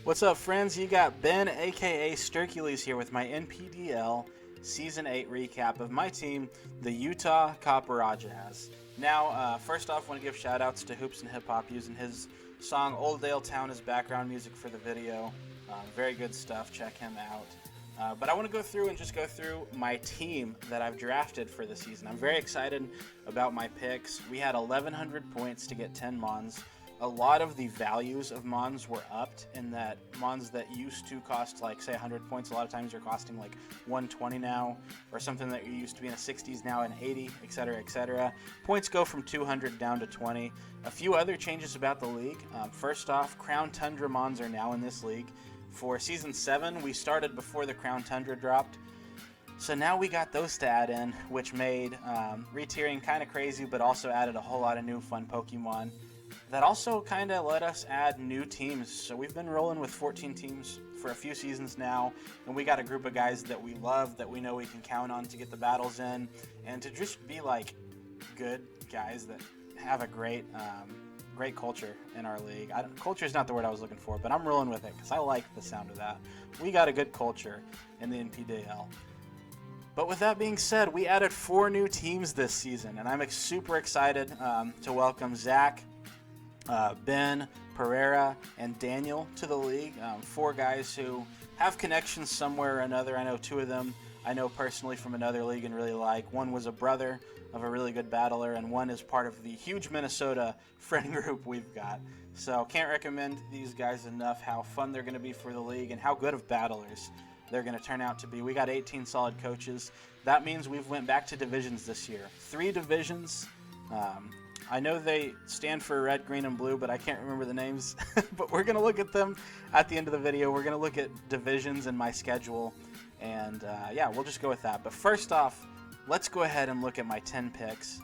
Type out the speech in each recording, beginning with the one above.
What's up, friends? You got Ben, aka Sturkules, here with my NPDL Season 8 recap of my team, the Utah Copperajah Jazz. Now, first off, I want to give shout-outs to Hoops and Hip Hop using his song Old Dale Town as background music for the video. Very good stuff. Check him out. But I want to go through my team that I've drafted for the season. I'm very excited about my picks. We had 1,100 points to get 10 mons. A lot of the values of mons were upped in that mons that used to cost like say 100 points, a lot of times are costing like 120 now, or something that used to be in the 60s now in 80, etc., etc. Points go from 200 down to 20. A few other changes about the league. First off, Crown Tundra mons are now in this league. For Season 7, we started before the Crown Tundra dropped. So now we got those to add in, which made re-tiering kind of crazy, but also added a whole lot of new fun Pokemon. That also kind of let us add new teams. So we've been rolling with 14 teams for a few seasons now, and we got a group of guys that we love, that we know we can count on to get the battles in, and to just be like good guys that have a great culture in our league. Culture is not the word I was looking for, but I'm rolling with it because I like the sound of that. We got a good culture in the NPDL. But with that being said, we added 4 new teams this season, and I'm super excited to welcome Zach, Ben, Pereira, and Daniel to the league. 4 guys who have connections somewhere or another. I know 2 of them I know personally from another league and really like. One was a brother of a really good battler, and one is part of the huge Minnesota friend group we've got. So can't recommend these guys enough, how fun they're going to be for the league and how good of battlers they're going to turn out to be. We got 18 solid coaches. That means we've went back to divisions this year. 3 divisions. I know they stand for red, green, and blue, but I can't remember the names. But we're going to look at them at the end of the video. We're going to look at divisions and my schedule. And yeah, we'll just go with that. But first off, let's go ahead and look at my 10 picks.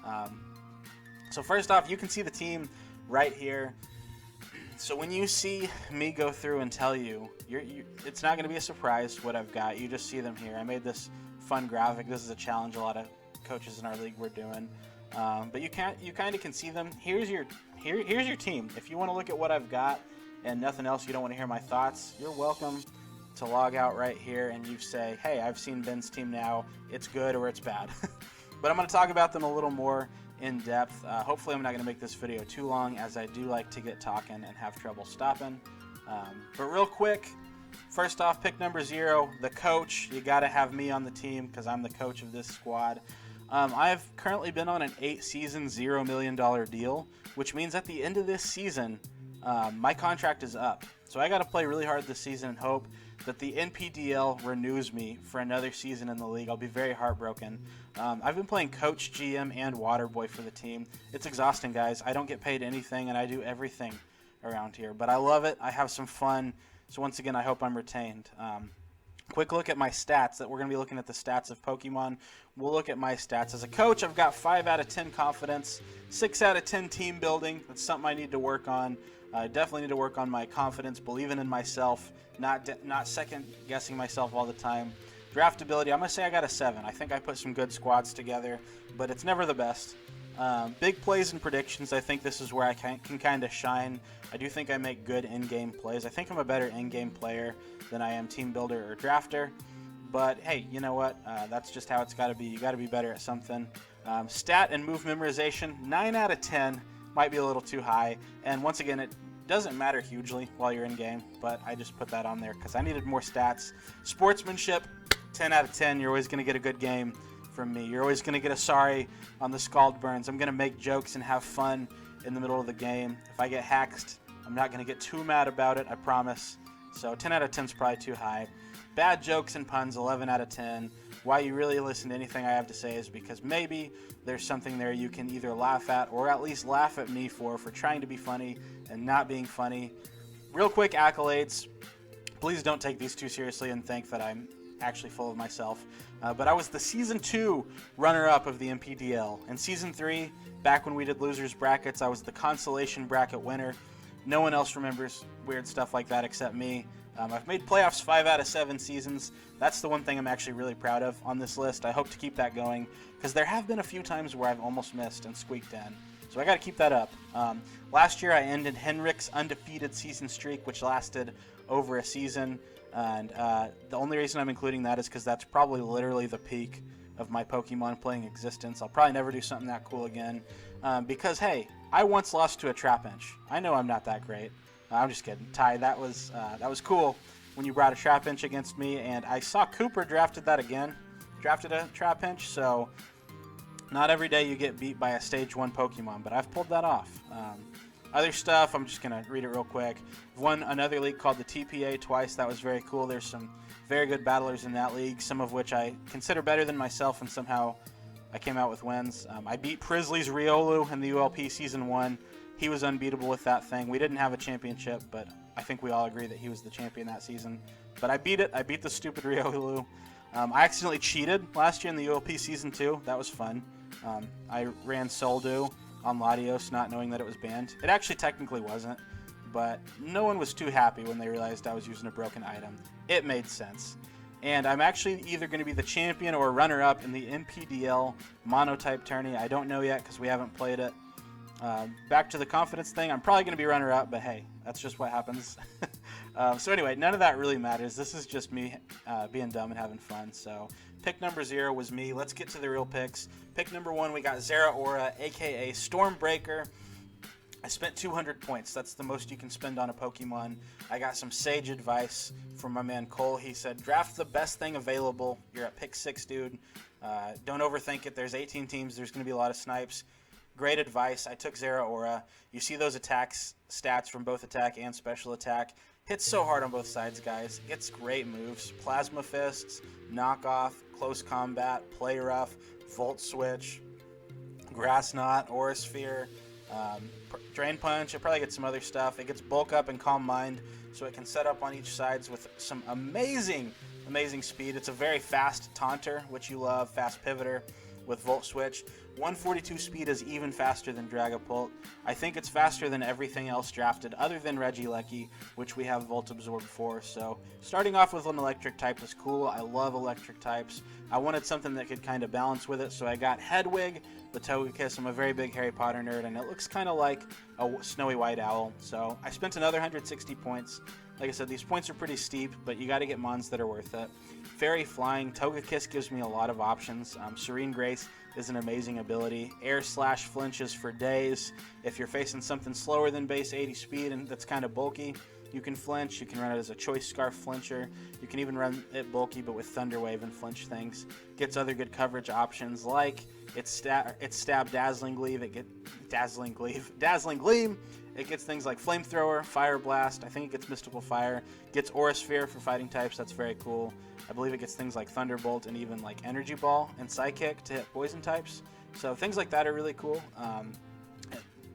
So first off, you can see the team right here. So when you see me go through and tell you, it's not going to be a surprise what I've got. You just see them here. I made this fun graphic. This is a challenge a lot of coaches in our league were doing. But you kind of can see them. Here's your team. If you want to look at what I've got and nothing else, you don't want to hear my thoughts, you're welcome to log out right here and you say, hey, I've seen Ben's team now. It's good or it's bad. But I'm going to talk about them a little more in depth. Hopefully I'm not going to make this video too long, as I do like to get talking and have trouble stopping. But real quick, first off, pick number 0, the coach. You got to have me on the team because I'm the coach of this squad. I've currently been on an 8-season, $0 million deal, which means at the end of this season, my contract is up. So I got to play really hard this season and hope that the NPDL renews me for another season in the league. I'll be very heartbroken. I've been playing coach, GM, and water boy for the team. It's exhausting, guys. I don't get paid anything, and I do everything around here. But I love it. I have some fun. So once again, I hope I'm retained. Quick look at my stats. That we're going to be looking at the stats of Pokemon. We'll look at my stats. As a coach, I've got 5 out of 10 confidence, 6 out of 10 team building. That's something I need to work on. I definitely need to work on my confidence, believing in myself, not second-guessing myself all the time. Draftability, I'm going to say I got a 7. I think I put some good squads together, but it's never the best. Big plays and predictions, I think this is where I can kind of shine. I do think I make good in-game plays. I think I'm a better in-game player than I am team builder or drafter. But hey, you know what? That's just how it's got to be. You got to be better at something. Stat and move memorization, 9 out of 10. Might be a little too high. And once again, it doesn't matter hugely while you're in game, but I just put that on there because I needed more stats. Sportsmanship, 10 out of 10. You're always going to get a good game from me. You're always going to get a sorry on the Scald Burns. I'm going to make jokes and have fun in the middle of the game. If I get hacked, I'm not going to get too mad about it, I promise. So 10 out of 10 is probably too high. Bad jokes and puns, 11 out of 10. Why you really listen to anything I have to say is because maybe there's something there you can either laugh at or at least laugh at me for trying to be funny and not being funny. Real quick accolades. Please don't take these too seriously and think that I'm actually full of myself. But I was the Season 2 runner-up of the NPDL. In Season 3, back when we did losers brackets, I was the consolation bracket winner. No one else remembers weird stuff like that except me. I've made playoffs 5 out of 7 seasons. That's the one thing I'm actually really proud of on this list. I hope to keep that going because there have been a few times where I've almost missed and squeaked in. So I got to keep that up. Last year I ended Henrik's undefeated season streak, which lasted over a season. And the only reason I'm including that is because that's probably literally the peak of my Pokemon playing existence. I'll probably never do something that cool again. Because, hey, I once lost to a Trapinch. I know I'm not that great. I'm just kidding. Ty, that was cool when you brought a Trapinch against me, and I saw Cooper drafted a Trapinch, so not every day you get beat by a Stage 1 Pokemon, but I've pulled that off. Other stuff, I'm just going to read it real quick. I've won another league called the TPA twice. That was very cool. There's some very good battlers in that league, some of which I consider better than myself, and somehow I came out with wins. I beat Prisley's Riolu in the ULP Season 1. He was unbeatable with that thing. We didn't have a championship, but I think we all agree that he was the champion that season. But I beat it. I beat the stupid Riolu. I accidentally cheated last year in the ULP Season 2. That was fun. I ran Soldew on Latios, not knowing that it was banned. It actually technically wasn't, but no one was too happy when they realized I was using a broken item. It made sense. And I'm actually either going to be the champion or runner-up in the NPDL monotype tourney. I don't know yet because we haven't played it. Back to the confidence thing, I'm probably going to be runner-up, but hey, that's just what happens. So anyway, none of that really matters. This is just me being dumb and having fun. So pick number 0 was me. Let's get to the real picks. Pick number 1, we got Zeraora, a.k.a. Stormbreaker. I spent 200 points. That's the most you can spend on a Pokemon. I got some sage advice from my man Cole. He said, draft the best thing available. You're at pick 6, dude. Don't overthink it. There's 18 teams. There's going to be a lot of snipes. Great advice. I took Zeraora. You see those attacks stats from both attack and special attack. Hits so hard on both sides, guys. Gets great moves. Plasma Fists, Knockoff, Close Combat, Play Rough, Volt Switch, Grass Knot, Aura Sphere, Drain Punch. It probably gets some other stuff. It gets Bulk Up and Calm Mind, so it can set up on each sides with some amazing speed. It's a very fast taunter, which you love, fast pivoter with Volt Switch. 142 speed is even faster than Dragapult. I think it's faster than everything else drafted other than Regieleki, which we have Volt Absorb for. So starting off with an electric type is cool. I love electric types. I wanted something that could kind of balance with it, so I got Hedwig, the Togekiss. I'm a very big Harry Potter nerd, and it looks kind of like a snowy white owl. So I spent another 160 points. Like I said, these points are pretty steep, but you got to get mons that are worth it. Fairy Flying, Togekiss gives me a lot of options. Serene Grace is an amazing ability. Air Slash flinches for days. If you're facing something slower than base 80 speed and that's kind of bulky, you can flinch. You can run it as a Choice Scarf flincher. You can even run it bulky but with Thunder Wave and flinch things. Gets other good coverage options like its Stab Dazzling Gleam. Dazzling Gleam. It gets things like Flamethrower, Fire Blast. I think it gets Mystical Fire. Gets Aura Sphere for fighting types. That's very cool. I believe it gets things like Thunderbolt and even like Energy Ball and Psychic to hit poison types. So things like that are really cool.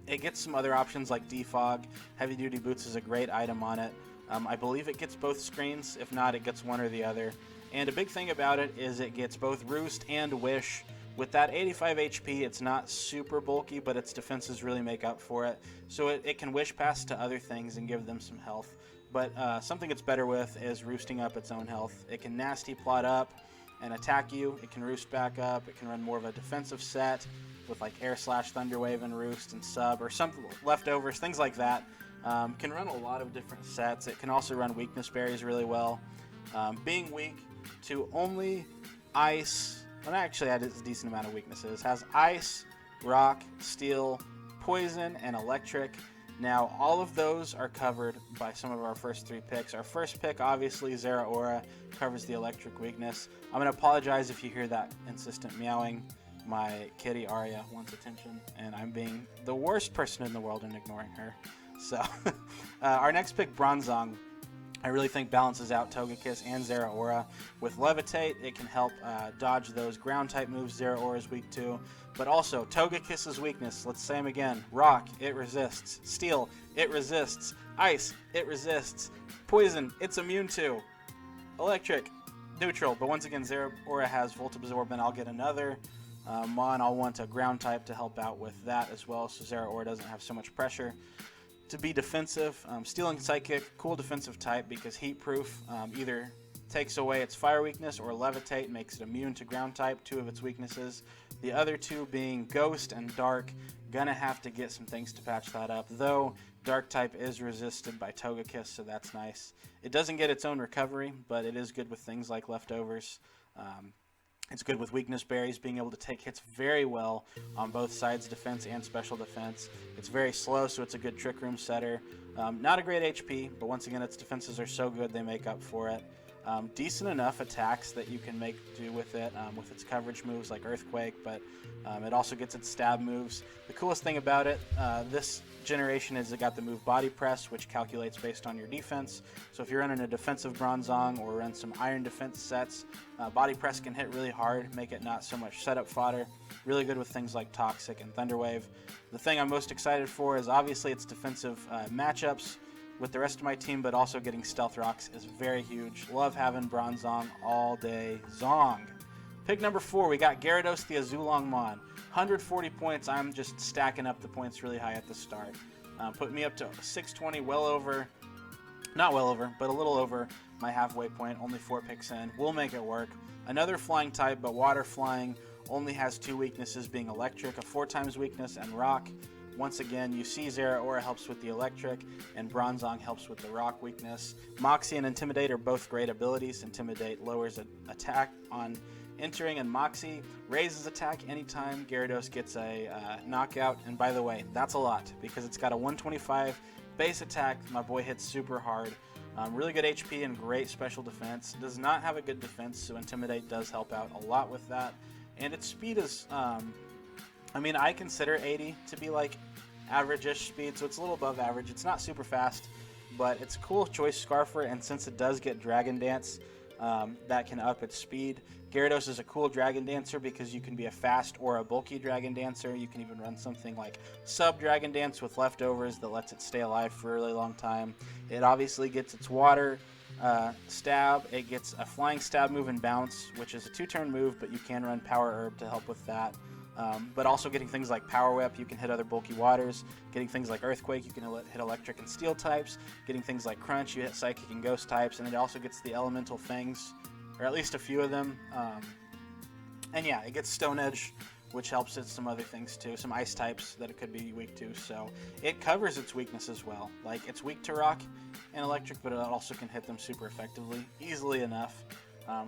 It gets some other options like Defog. Heavy Duty Boots is a great item on it. I believe it gets both screens. If not, it gets one or the other. And a big thing about it is it gets both Roost and Wish. With that 85 HP, it's not super bulky, but its defenses really make up for it. So it can Wish Pass to other things and give them some health. But something it's better with is roosting up its own health. It can Nasty Plot up and attack you. It can roost back up. It can run more of a defensive set with like Air Slash, Thunder Wave, and Roost and Sub, or some leftovers, things like that. Can run a lot of different sets. It can also run Weakness Berries really well. Being weak to only Ice, well, actually has a decent amount of weaknesses. Has Ice, Rock, Steel, Poison, and Electric. Now, all of those are covered by some of our first 3 picks. Our first pick, obviously, Zeraora, covers the electric weakness. I'm going to apologize if you hear that insistent meowing. My kitty, Arya, wants attention, and I'm being the worst person in the world and ignoring her. So, our next pick, Bronzong, I really think balances out Togekiss and Zeraora. With Levitate, it can help dodge those ground-type moves Zeraora is weak to. But also, Togekiss's weakness, let's say them again. Rock, it resists. Steel, it resists. Ice, it resists. Poison, it's immune to. Electric, neutral. But once again, Zeraora has Volt Absorb, and I'll get another Mon. I'll want a ground type to help out with that as well, so Zeraora doesn't have so much pressure. To be defensive, Steel and Psychic, cool defensive type because Heat Proof either takes away its fire weakness or Levitate makes it immune to ground type, 2 of its weaknesses. The other 2 being Ghost and Dark Gonna have to get some things to patch that up, though Dark type is resisted by Togekiss, so that's nice. It doesn't get its own recovery, but it is good with things like leftovers. It's good with weakness berries, being able to take hits very well on both sides, defense and special defense. It's very slow, so it's a good trick room setter. Not a great HP, but once again, its defenses are so good they make up for it. Decent enough attacks that you can make do with it, with its coverage moves like Earthquake, but it also gets its stab moves. The coolest thing about it, this generation, is it got the move Body Press, which calculates based on your defense. So if you're running a defensive Bronzong or run some Iron Defense sets, Body Press can hit really hard, make it not so much setup fodder. Really good with things like Toxic and Thunder Wave. The thing I'm most excited for is obviously its defensive matchups with the rest of my team, but also getting Stealth Rocks is very huge. Love having Bronzong all day zong. Pick number 4, we got Gyarados the Azulong Mon. 140 points. I'm just stacking up the points really high at the start. Put me up to 620, well over, not well over, but a little over my halfway point. Only 4 picks in. We'll make it work. Another flying type, but water flying, only has 2 weaknesses, being Electric, a 4 times weakness, and Rock. Once again, you see Zeraora helps with the Electric, and Bronzong helps with the Rock weakness. Moxie and Intimidate are both great abilities. Intimidate lowers attack on entering, and Moxie raises attack anytime Gyarados gets a knockout. And by the way, that's a lot, because it's got a 125 base attack. My boy hits super hard. Really good HP and great special defense. Does not have a good defense, so Intimidate does help out a lot with that. And its speed is, I mean, I consider 80 to be like average-ish speed, so it's a little above average. It's not super fast, but it's a cool choice Scarfer, and since it does get Dragon Dance, that can up its speed. Gyarados is a cool Dragon Dancer because you can be a fast or a bulky Dragon Dancer. You can even run something like Sub Dragon Dance with leftovers that lets it stay alive for a really long time. It obviously gets its water stab. It gets a flying stab move and bounce, which is a 2-turn move, but you can run Power Herb to help with that. But also getting things like Power Whip, you can hit other bulky waters. Getting things like Earthquake, you can hit Electric and Steel types. Getting things like Crunch, you hit Psychic and Ghost types. And it also gets the Elemental Fangs, or at least a few of them. And yeah, it gets Stone Edge, which helps it some other things too. Some Ice types that it could be weak to. So it covers its weakness as well. Like, it's weak to Rock and Electric, but it also can hit them super effectively, easily enough.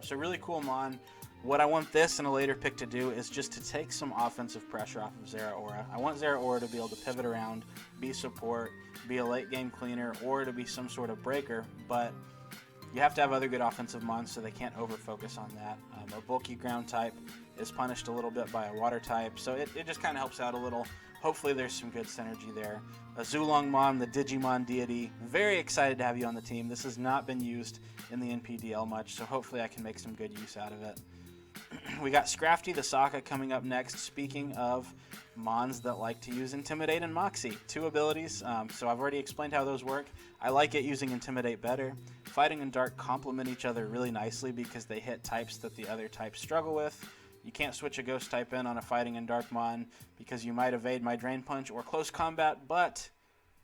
So really cool Mon. What I want this in a later pick to do is just to take some offensive pressure off of Zeraora. I want Zeraora to be able to pivot around, be support, be a late game cleaner, or to be some sort of breaker, but you have to have other good offensive mons so they can't over-focus on that. A bulky ground type is punished a little bit by a water type, so it just kind of helps out a little. Hopefully there's some good synergy there. Azulong Mon, the Digimon deity, very excited to have you on the team. This has not been used in the NPDL much, so hopefully I can make some good use out of it. We got Scrafty the Sokka coming up next. Speaking of mons that like to use Intimidate and Moxie, 2 abilities, so I've already explained how those work. I like it using Intimidate better. Fighting and Dark complement each other really nicely because they hit types that the other types struggle with. You can't switch a Ghost type in on a Fighting and Dark mon because you might evade my Drain Punch or Close Combat, but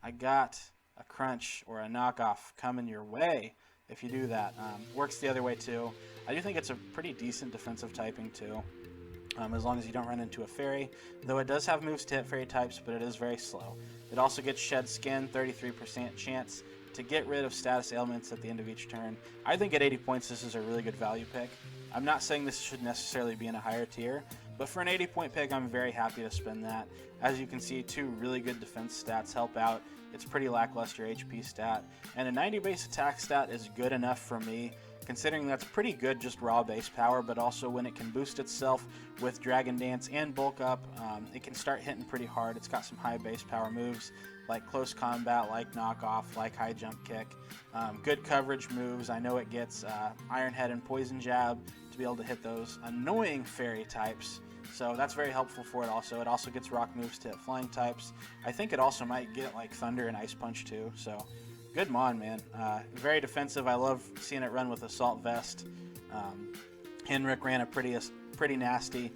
I got a Crunch or a Knockoff coming your way if you do that. Works the other way too. I do think it's a pretty decent defensive typing too, as long as you don't run into a Fairy, though it does have moves to hit Fairy types, but it is very slow. It also gets Shed Skin, 33% chance to get rid of status ailments at the end of each turn. I think at 80 points this is a really good value pick. I'm not saying this should necessarily be in a higher tier, but for an 80 point pick I'm very happy to spend that. As you can see, 2 really good defense stats help out. It's pretty lackluster HP stat, and a 90 base attack stat is good enough for me, considering that's pretty good just raw base power, but also when it can boost itself with Dragon Dance and Bulk Up, it can start hitting pretty hard. It's got some high base power moves like Close Combat, like Knockoff, like High Jump Kick. Good coverage moves. I know it gets Iron Head and Poison Jab to be able to hit those annoying Fairy types, so that's very helpful for it also. It also gets Rock moves to hit Flying types. I think it also might get like Thunder and Ice Punch too, so good mon, man. Very defensive. I love seeing it run with Assault Vest. Henrik ran a pretty nasty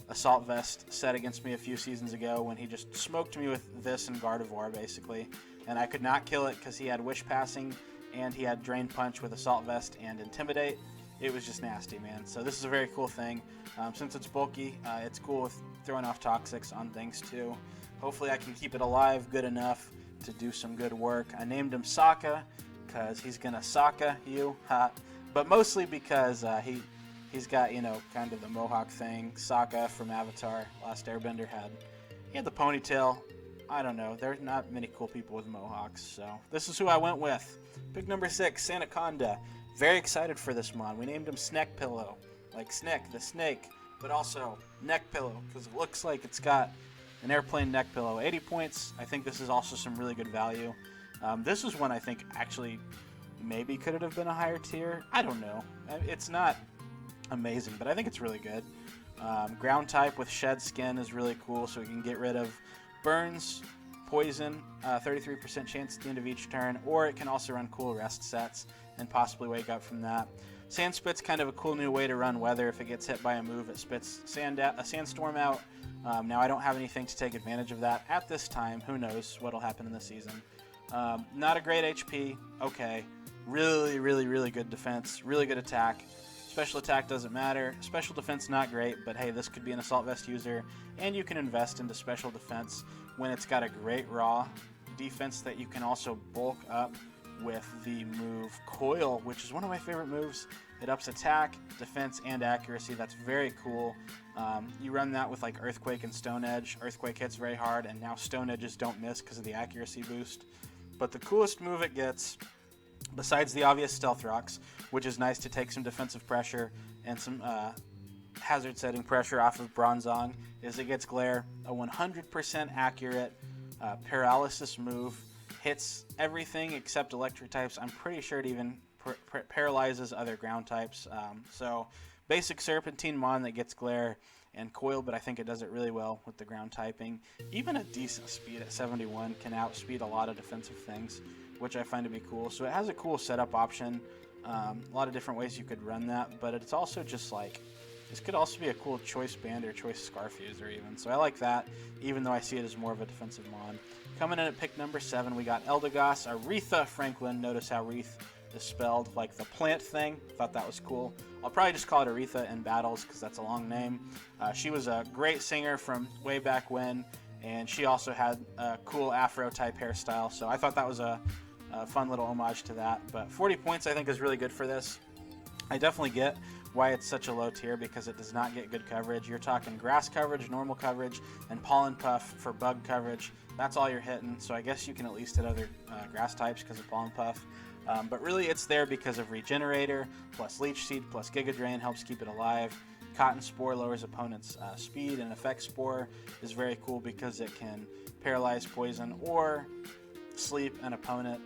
Assault Vest set against me a few seasons ago when he just smoked me with this and Gardevoir basically, and I could not kill it because he had Wish Passing and he had Drain Punch with Assault Vest and Intimidate. It was just nasty, man. So this is a very cool thing. Since it's bulky, it's cool with throwing off toxics on things too. Hopefully I can keep it alive good enough to do some good work. I named him Sokka because he's gonna Sokka you, but mostly because he's got, you know, kind of the mohawk thing. Sokka from Avatar, Last Airbender he had the ponytail. I don't know, there's not many cool people with mohawks, so this is who I went with. Pick number 6, Anaconda. Very excited for this mon. We named him Sneck Pillow, like Sneck the snake, but also neck pillow because it looks like it's got an airplane neck pillow. 80 points. I think this is also some really good value. This is one I think actually maybe could it have been a higher tier. I don't know. It's not amazing, but I think it's really good. Ground type with shed skin is really cool, so we can get rid of burns, poison, 33% chance at the end of each turn, or it can also run cool rest sets and possibly wake up from that. Sand Spit's kind of a cool new way to run weather. If it gets hit by a move, it spits a sandstorm out. Now I don't have anything to take advantage of that at this time. Who knows what'll happen in the season. Not a great HP. Okay. Really, really, really good defense. Really good attack. Special attack doesn't matter. Special defense not great, but hey, this could be an assault vest user, and you can invest into special defense when it's got a great raw defense that you can also bulk up with the move Coil, which is one of my favorite moves. It ups attack, defense, and accuracy. That's very cool. You run that with like Earthquake and Stone Edge. Earthquake hits very hard, and now Stone Edges don't miss because of the accuracy boost. But the coolest move it gets, besides the obvious Stealth Rocks, which is nice to take some defensive pressure and some hazard setting pressure off of Bronzong, is it gets Glare, a 100% accurate paralysis move. Hits everything except electric types. I'm pretty sure it even paralyzes other ground types. So basic Serpentine Mon that gets Glare and Coil, but I think it does it really well with the ground typing. Even a decent speed at 71 can outspeed a lot of defensive things, which I find to be cool. So it has a cool setup option. A lot of different ways you could run that, but it's also just like, this could also be a cool choice band or choice scarf user even. So I like that, even though I see it as more of a defensive mon. Coming in at pick number 7, we got Eldegoss, Aretha Franklin. Notice how Wreath is spelled like the plant thing. Thought that was cool. I'll probably just call it Aretha in battles because that's a long name. She was a great singer from way back when, and she also had a cool afro type hairstyle. So I thought that was a fun little homage to that. But 40 points I think is really good for this. I definitely get why it's such a low tier because it does not get good coverage. You're talking grass coverage, normal coverage, and pollen puff for bug coverage. That's all you're hitting, so I guess you can at least hit other grass types because of pollen puff. But really it's there because of Regenerator, plus Leech Seed, plus Giga Drain helps keep it alive. Cotton Spore lowers opponent's speed, and Effect Spore is very cool because it can paralyze, poison, or sleep an opponent.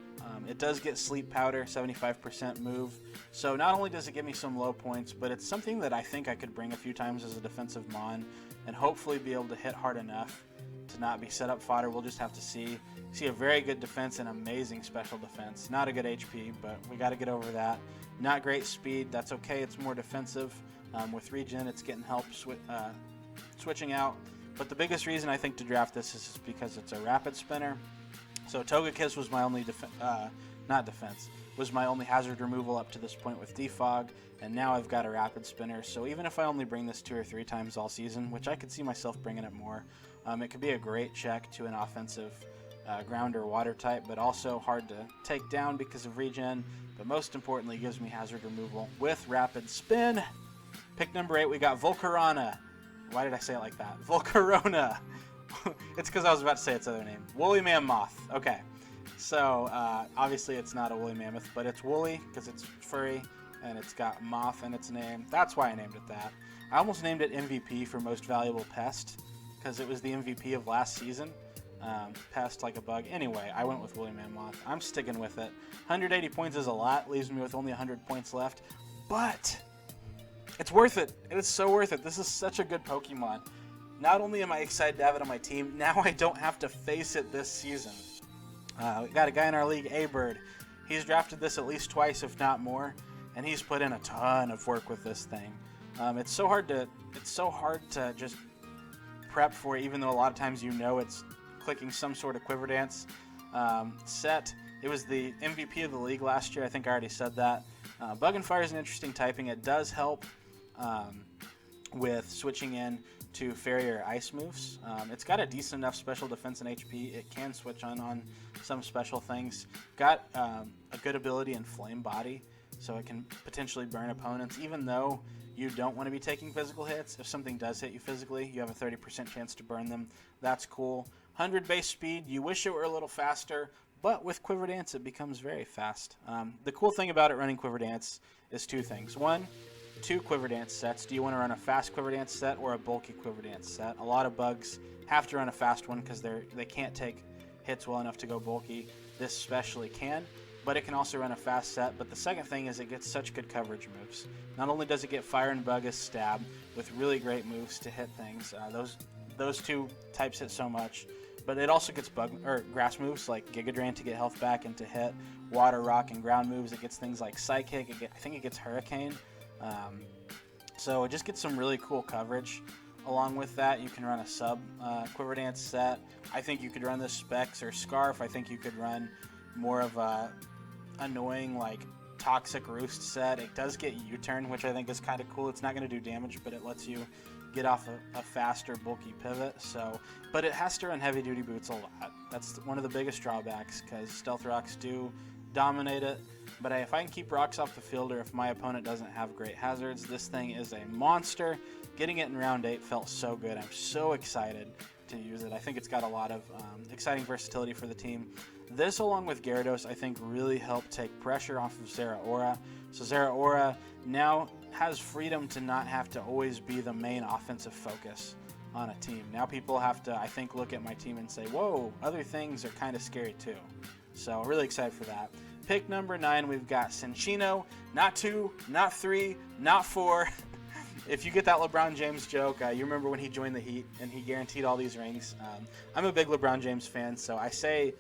It does get Sleep Powder, 75% move. So not only does it give me some low points, but it's something that I think I could bring a few times as a defensive mon and hopefully be able to hit hard enough to not be set up fodder. We'll just have to see. See a very good defense and amazing special defense. Not a good HP, but we got to get over that. Not great speed. That's okay. It's more defensive. With regen, it's getting help switching out. But the biggest reason I think to draft this is because it's a rapid spinner. So Togekiss was my only was my only hazard removal up to this point with Defog, and now I've got a rapid spinner. So even if I only bring this 2 or 3 times all season, which I could see myself bringing it more, it could be a great check to an offensive ground or water type, but also hard to take down because of regen. But most importantly, gives me hazard removal with rapid spin. Pick number 8, we got Volcarona. Why did I say it like that? Volcarona. It's because I was about to say its other name. Woolly Mammoth. Okay. So, obviously it's not a woolly mammoth, but it's woolly because it's furry and it's got moth in its name. That's why I named it that. I almost named it MVP for Most Valuable Pest because it was the MVP of last season. Pest like a bug. Anyway, I went with woolly mammoth. I'm sticking with it. 180 points is a lot. Leaves me with only 100 points left. But it's worth it. It is so worth it. This is such a good Pokemon. Not only am I excited to have it on my team, now I don't have to face it this season. We got a guy in our league, A-Bird. He's drafted this at least twice, if not more, and he's put in a ton of work with this thing. It's so hard to just prep for it, even though a lot of times you know it's clicking some sort of Quiver Dance set. It was the MVP of the league last year. I think I already said that. Bug and Fire is an interesting typing. It does help with switching in to fairy or ice moves. It's got a decent enough special defense and HP. It can switch on some special things. Got a good ability in flame body, so it can potentially burn opponents. Even though you don't want to be taking physical hits, if something does hit you physically, you have a 30% chance to burn them. That's cool. 100 base speed, you wish it were a little faster, but with Quiver Dance, it becomes very fast. The cool thing about it running Quiver Dance is two things. One, 2 Quiver Dance sets. Do you want to run a fast Quiver Dance set or a bulky Quiver Dance set? A lot of bugs have to run a fast one because they can't take hits well enough to go bulky. This especially can, but it can also run a fast set. But the second thing is it gets such good coverage moves. Not only does it get Fire and Bug as stab with really great moves to hit things. Those two types hit so much. But it also gets grass moves like Giga Drain to get health back and to hit. Water, Rock, and ground moves. It gets things like Psychic. I think it gets Hurricane. So it just gets some really cool coverage. Along with that, you can run a sub Quiver Dance set. I think you could run the Specs or Scarf. I think you could run more of a annoying like Toxic Roost set. It does get U-turn, which I think is kind of cool. It's not going to do damage, but it lets you get off a faster, bulky pivot. But it has to run heavy duty boots a lot. That's one of the biggest drawbacks because stealth rocks do dominate it. But if I can keep rocks off the field, or if my opponent doesn't have great hazards, this thing is a monster. Getting it in round 8 felt so good. I'm so excited to use it. I think it's got a lot of exciting versatility for the team. This, along with Gyarados, I think really helped take pressure off of Zeraora. So Zeraora now has freedom to not have to always be the main offensive focus on a team. Now people have to, I think, look at my team and say, whoa, other things are kind of scary too. So really excited for that. Pick number 9, we've got Cinccino. Not 2, not 3, not 4. If you get that LeBron James joke, you remember when he joined the Heat and he guaranteed all these rings. I'm a big LeBron James fan, so I say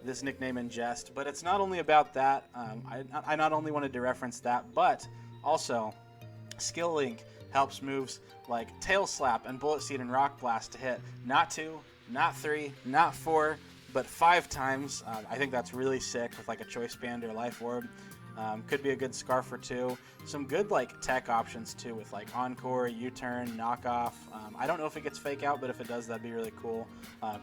this nickname in jest, but it's not only about that. I not only wanted to reference that, but also Skill Link helps moves like Tail Slap and Bullet Seed and Rock Blast to hit not 2, not 3, not 4, but 5 times. I think that's really sick with like a Choice Band or Life Orb. Could be a good Scarf or 2. Some good like tech options too with like Encore, U-turn, Knockoff. I don't know if it gets Fake Out, but if it does, that'd be really cool.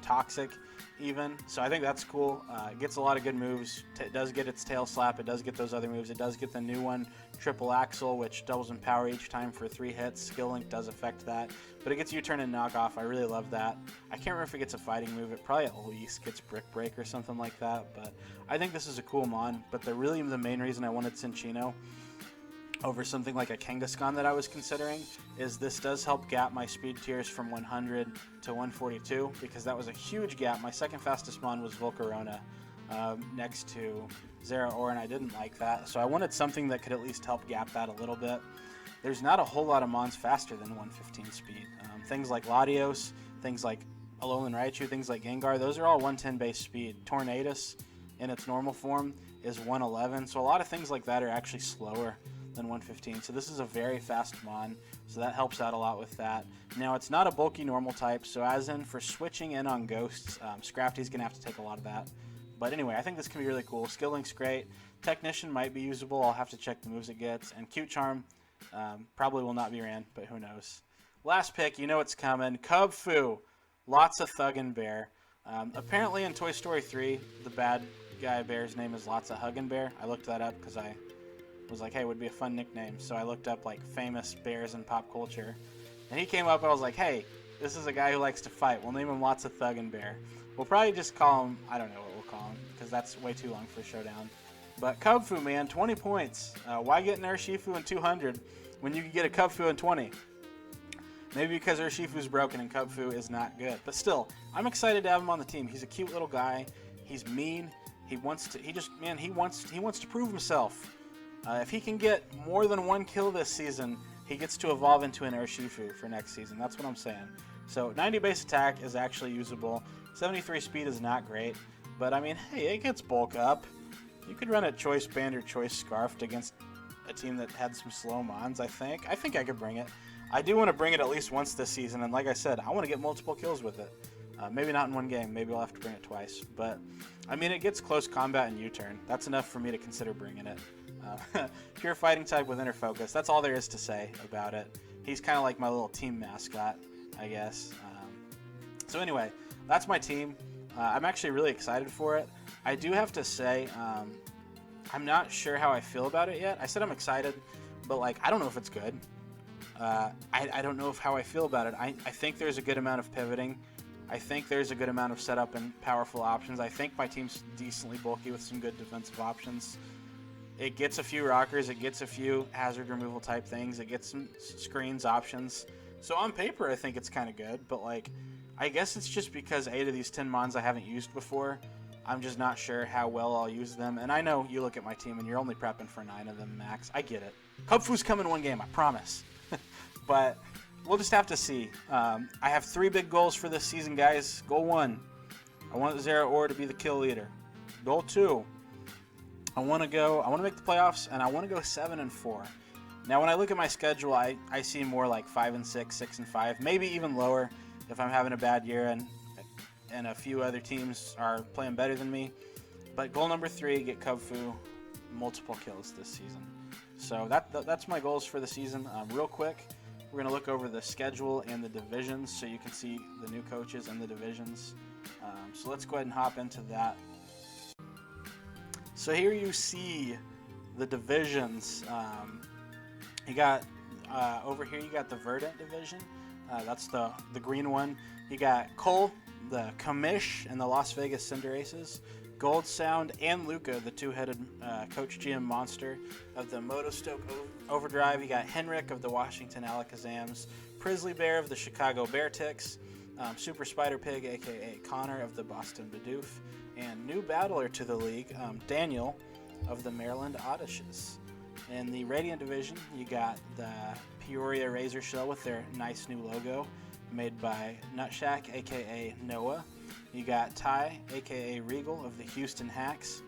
Toxic even. So I think that's cool. It gets a lot of good moves. It does get its Tail Slap. It does get those other moves. It does get the new one, Triple Axle, which doubles in power each time for 3 hits. Skill Link does affect that. But it gets U-turn and Knockoff. I really love that. I can't remember if it gets a fighting move. It probably at least gets Brick Break or something like that. But I think this is a cool mon. But the main reason I wanted Cinccino over something like a Kangaskhan that I was considering is this does help gap my speed tiers from 100 to 142 because that was a huge gap. My second fastest mon was Volcarona next to Zeraora, and I didn't like that. So I wanted something that could at least help gap that a little bit. There's not a whole lot of mons faster than 115 speed. Things like Latios, things like Alolan Raichu, things like Gengar, those are all 110 base speed. Tornadus in its normal form is 111, so a lot of things like that are actually slower than 115. So this is a very fast mon, so that helps out a lot with that. Now it's not a bulky normal type, so as in for switching in on ghosts, Scrafty's gonna have to take a lot of that. But anyway, I think this can be really cool. Skill Link's great. Technician might be usable. I'll have to check the moves it gets. And Cute Charm probably will not be ran, but who knows. Last pick, you know it's coming. Cub Fu. Lots of Thug and Bear. Apparently in Toy Story 3, the bad guy bear's name is Lots of Huggin' Bear. I looked that up because I was like, hey, it would be a fun nickname. So I looked up like famous bears in pop culture. And he came up and I was like, hey, this is a guy who likes to fight. We'll name him Lots of Thug and Bear. We'll probably just call him, I don't know what we'll call him because that's way too long for a showdown. But Cub Fu, man, 20 points. Why get an Urshifu in 200 when you can get a Cub Fu in 20? Maybe because Urshifu's broken and Cub Fu is not good. But still, I'm excited to have him on the team. He's a cute little guy. He's mean. He wants to prove himself. If he can get more than 1 kill this season, he gets to evolve into an Urshifu for next season. That's what I'm saying. So 90 base attack is actually usable. 73 speed is not great. But I mean, hey, it gets bulk up. You could run a Choice Band or Choice Scarfed against a team that had some slow mons, I think. I think I could bring it. I do want to bring it at least once this season, and like I said, I want to get multiple kills with it. Maybe not in one game. Maybe I'll have to bring it twice. But, I mean, it gets close combat and U-turn. That's enough for me to consider bringing it. Pure fighting type with inner focus. That's all there is to say about it. he's kind of like my little team mascot, I guess. So anyway, that's my team. I'm actually really excited for it. I do have to say, I'm not sure how I feel about it yet. I said I'm excited, but like I don't know if it's good. I don't know how I feel about it. I think there's a good amount of pivoting. I think there's a good amount of setup and powerful options. I think my team's decently bulky with some good defensive options. It gets a few rockers. It gets a few hazard removal type things. It gets some screens options. So on paper, I think it's kind of good. But like, I guess it's just because 8 of these 10 mons I haven't used before. I'm just not sure how well I'll use them. And I know you look at my team and you're only prepping for 9 of them max. I get it. Kubfu's coming one game, I promise. But we'll just have to see. I have 3 big goals for this season, guys. Goal 1, I want Zera Or to be the kill leader. Goal 2, I want to make the playoffs, and I want to go 7-4. Now, when I look at my schedule, I see more like 5-6, 6-5, maybe even lower if I'm having a bad year and a few other teams are playing better than me. But goal number 3, get Kubfu multiple kills this season. So that's my goals for the season. Real quick, we're going to look over the schedule and the divisions so you can see the new coaches and the divisions. So let's go ahead and hop into that. So here you see the divisions. You got over here you got the Verdant division. That's the green one. You got Cole, the Commish, and the Las Vegas Cinder Aces. Gold Sound and Luca, the 2-headed Coach GM monster of the Motostoke Overdrive. You got Henrik of the Washington Alakazams, Prisley Bear of the Chicago Bearticks, Super Spider Pig, aka Connor of the Boston Bidoof, and new battler to the league, Daniel of the Maryland Odyshes. In the Radiant division, you got the Peoria Razor Shell with their nice new logo, made by Nutshack, aka Noah. You got Ty, aka Regal of the Houston Hacks,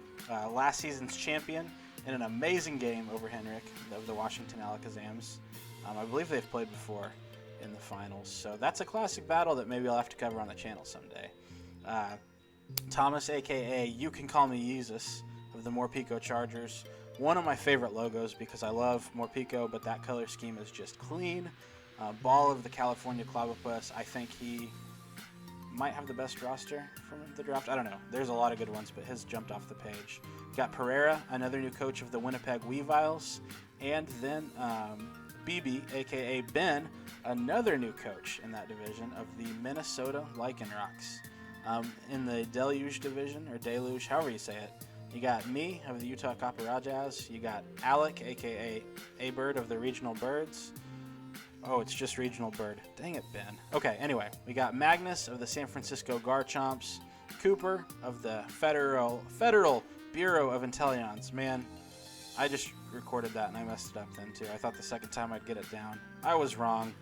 last season's champion in an amazing game over Henrik of the Washington Alakazams. I believe they've played before in the finals, so that's a classic battle that maybe I'll have to cover on the channel someday. Thomas, aka You Can Call Me Yeezus of the Morpeko Chargers. One of my favorite logos because I love Morpeko, but that color scheme is just clean. Ball of the California Clobbopus. I think he might have the best roster from the draft. I don't know. There's a lot of good ones, but his jumped off the page. Got Pereira, another new coach of the Winnipeg Weaviles, and then BB, aka Ben, another new coach in that division of the Minnesota Lycanrocs. In the Deluge division, or Deluge, however you say it, you got me of the Utah Copperajahs. You got Alec, aka A-Bird of the Regional Birds. Oh, it's just Regional Bird. Dang it, Ben. Okay, anyway, we got Magnus of the San Francisco Garchomps, Cooper of the Federal Bureau of Intelligence. Man, I just recorded that and I messed it up then too. I thought the second time I'd get it down. I was wrong.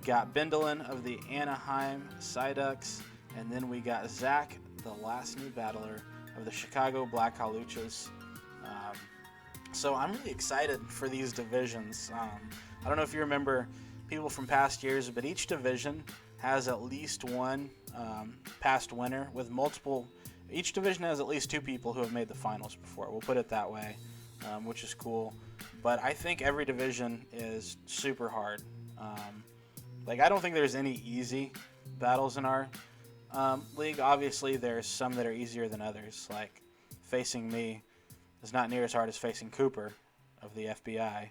Got Bendelin of the Anaheim Psyducks, and then we got Zach, the last new battler of the Chicago Black Haluchas. So I'm really excited for these divisions. I don't know if you remember people from past years, but each division has at least one past winner with multiple. Each division has at least 2 people who have made the finals before. We'll put it that way, which is cool. But I think every division is super hard. Like, I don't think there's any easy battles in our league. Obviously, there's some that are easier than others. Like, facing me is not near as hard as facing Cooper of the FBI.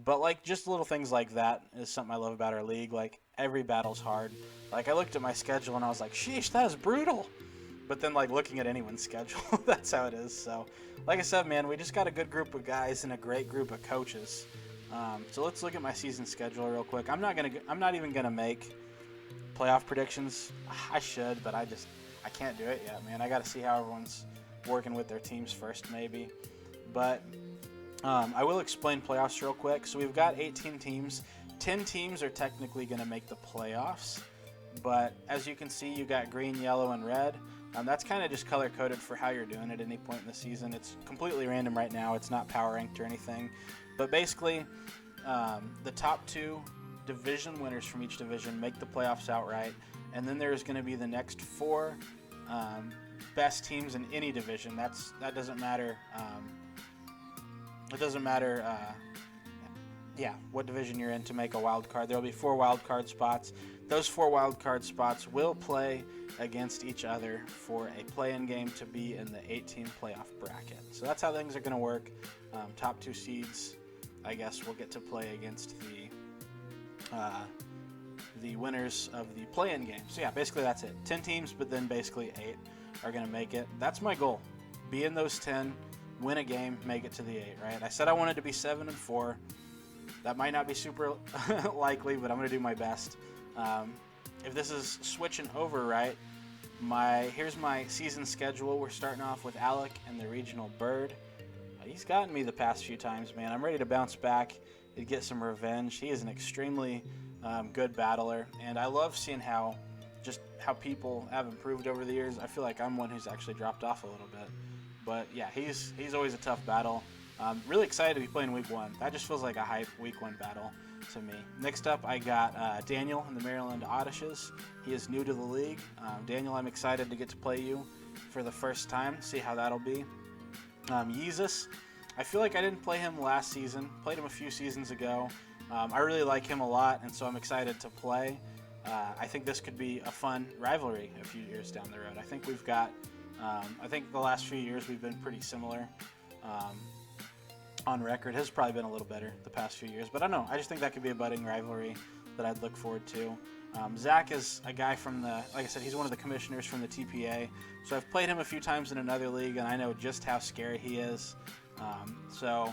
But, like, just little things like that is something I love about our league. Like, every battle's hard. Like, I looked at my schedule and I was like, sheesh, that is brutal. But then, like, looking at anyone's schedule, that's how it is. So, like I said, man, we just got a good group of guys and a great group of coaches. So let's look at my season schedule real quick. I'm not even gonna make playoff predictions. I should, but I can't do it yet, man. I got to see how everyone's working with their teams first, maybe. But I will explain playoffs real quick. So we've got 18 teams. 10 teams are technically going to make the playoffs. But as you can see, you got green, yellow, and red. That's kind of just color-coded for how you're doing at any point in the season. It's completely random right now. It's not power ranked or anything. But basically, the top 2 division winners from each division make the playoffs outright. And then there's going to be the next 4 best teams in any division. That doesn't matter. It doesn't matter yeah, what division you're in to make a wild card. There will be 4 wild card spots. Those 4 wild card spots will play against each other for a play-in game to be in the 8-team playoff bracket. So that's how things are going to work. Top 2 seeds, I guess, will get to play against the winners of the play-in game. So yeah, basically that's it. 10 teams, but then basically 8 are going to make it. That's my goal. Be in those 10, win a game, make it to the 8, right? I said I wanted to be 7-4. That might not be super likely, but I'm going to do my best. If this is switching over, right, here's my season schedule. We're starting off with Alec and the regional bird. He's gotten me the past few times, man. I'm ready to bounce back and get some revenge. He is an extremely good battler, and I love seeing how people have improved over the years. I feel like I'm one who's actually dropped off a little bit. But yeah, he's always a tough battle. Really excited to be playing week 1. That just feels like a hype week 1 battle to me. Next up, I got Daniel in the Maryland Odysseys. He is new to the league. Daniel, I'm excited to get to play you for the first time, see how that'll be. Yeezus, I feel like I didn't play him last season. Played him a few seasons ago. I really like him a lot, and so I'm excited to play. I think this could be a fun rivalry a few years down the road. I think we've got, I think the last few years we've been pretty similar. On record has probably been a little better the past few years, but I don't know. I just think that could be a budding rivalry that I'd look forward to. Zach is a guy from like I said, he's one of the commissioners from the TPA, so I've played him a few times in another league, and I know just how scary he is. So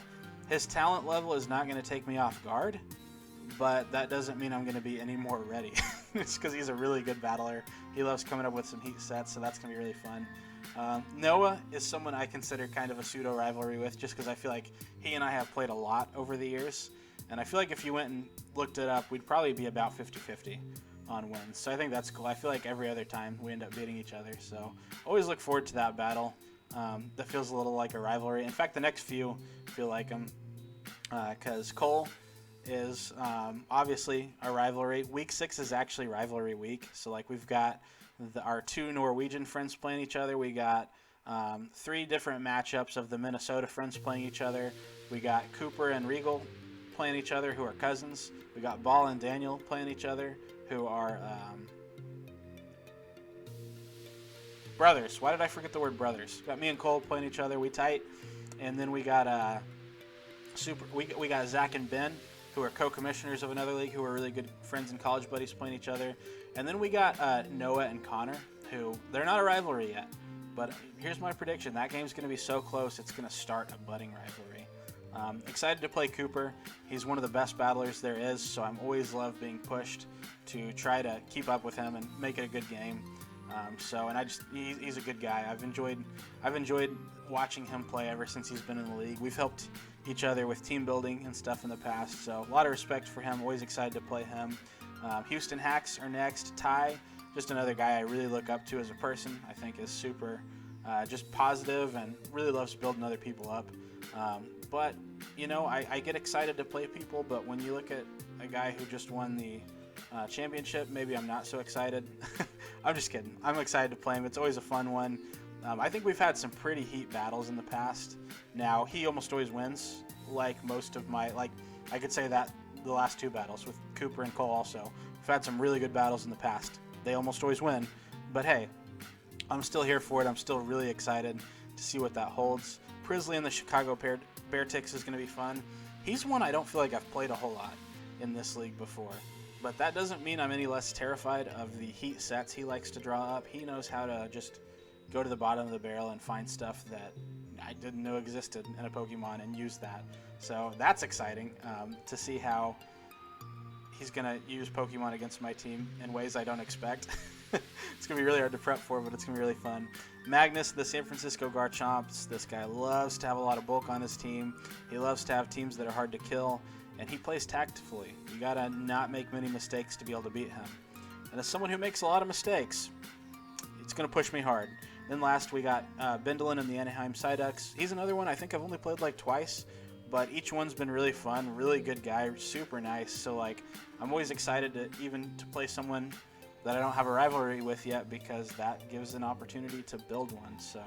his talent level is not going to take me off guard, but that doesn't mean I'm going to be any more ready. It's because he's a really good battler. He loves coming up with some heat sets, so that's going to be really fun. Noah is someone I consider kind of a pseudo rivalry with, just because I feel like he and I have played a lot over the years, and I feel like if you went and looked it up, we'd probably be about 50-50 on wins. So I think that's cool. I feel like every other time we end up beating each other, so always look forward to that battle. That feels a little like a rivalry. In fact, the next few feel like them, because Cole is obviously a rivalry. Week 6 is actually rivalry week, so like we've got our 2 Norwegian friends playing each other. We got 3 different matchups of the Minnesota friends playing each other. We got Cooper and Regal playing each other, who are cousins. We got Ball and Daniel playing each other, who are brothers. Why did I forget the word brothers? Got me and Cole playing each other. We tight. And then we got we got Zach and Ben, who are co-commissioners of another league, who are really good friends and college buddies playing each other. And then we got Noah and Connor, who they're not a rivalry yet. But here's my prediction. That game's going to be so close, it's going to start a budding rivalry. Excited to play Cooper. He's one of the best battlers there is, so I'm always love being pushed to try to keep up with him and make it a good game. He's a good guy. I've enjoyed watching him play ever since he's been in the league. We've helped each other with team building and stuff in the past, so a lot of respect for him. Always excited to play him. Houston Hacks are next. Ty, just another guy I really look up to as a person. I think is super just positive and really loves building other people up. But you know, I get excited to play people, but when you look at a guy who just won the championship, maybe I'm not so excited. I'm just kidding. I'm excited to play him. It's always a fun one. I think we've had some pretty heat battles in the past. Now, he almost always wins, like most of my, I could say that the last 2 battles with Cooper and Cole also. We've had some really good battles in the past. They almost always win. But hey, I'm still here for it. I'm still really excited to see what that holds. Prisley and the Chicago Bear Ticks is going to be fun. He's one I don't feel like I've played a whole lot in this league before. But that doesn't mean I'm any less terrified of the heat sets he likes to draw up. He knows how to just go to the bottom of the barrel and find stuff that I didn't know existed in a Pokemon and use that. So that's exciting to see how he's going to use Pokemon against my team in ways I don't expect. It's going to be really hard to prep for, but it's going to be really fun. Magnus, the San Francisco Garchomps. This guy loves to have a lot of bulk on his team. He loves to have teams that are hard to kill, and he plays tactfully. You got to not make many mistakes to be able to beat him. And as someone who makes a lot of mistakes, it's going to push me hard. Then last we got Bendelin and the Anaheim Psyducks. He's another one I think I've only played like twice, but each one's been really fun, really good guy, super nice. So like I'm always excited to play someone that I don't have a rivalry with yet, because that gives an opportunity to build one. So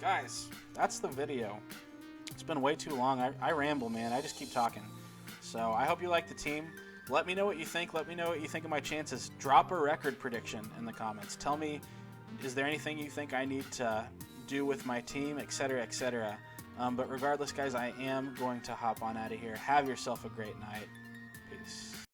guys, that's the video. It's been way too long. I ramble, man. I just keep talking. So I hope you like the team. Let me know what you think. Let me know what you think of my chances. Drop a record prediction in the comments. Tell me, is there anything you think I need to do with my team, etc., etc. But regardless, guys, I am going to hop on out of here. Have yourself a great night.